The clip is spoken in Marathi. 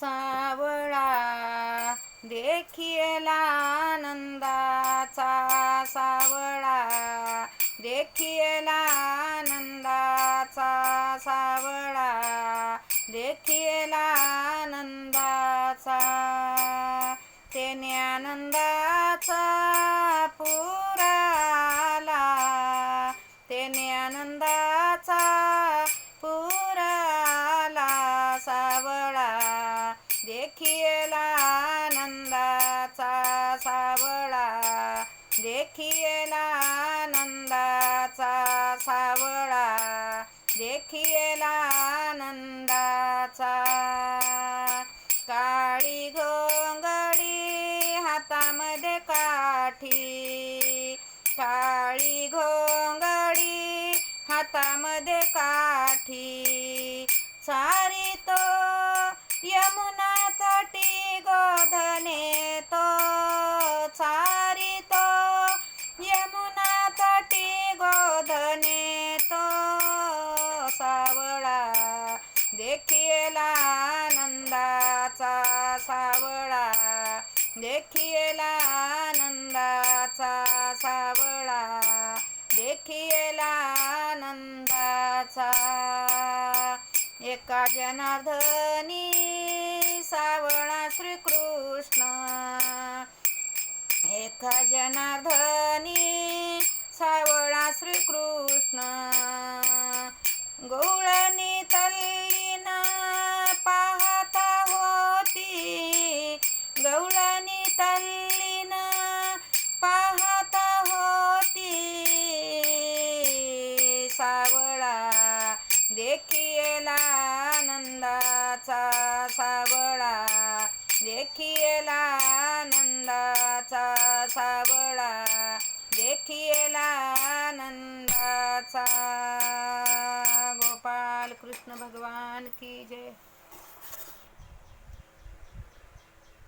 सावळा देखिएला आनंदाचा सावळा देखिएला आनंदाचा सावळा देखिएला आनंदाचा तेने आनंदाचा पुरा आला तेने आनंदाचा पुरा आला सावळा देखिएला आनंदाचा सावळा देखिएला आनंदाचा सावळा देखिएला आनंदाचा काळी घोंगडी हातामध्ये काठी काळी घोंगडी हातामध्ये काठी चारितो यमुना तटी गोधने तो चारितो यमुना तटी गोधने तो सावळा देखिएला आनंदाचा सावळा देखिएला आनंदाचा सावळा देखिएला आनंदाचा एका जनार्दनी सावळा श्रीकृष्ण एका जनार्दनी सावळा श्रीकृष्ण गवळणी तल्लीन पाहता होती गवळणी तल्लीन पाहता होती सावळा देखिएला आनंदाचा सावळा देखिएला आनंदाचा सावळा देखिएला आनंदाचा गोपाल कृष्ण भगवान की जय।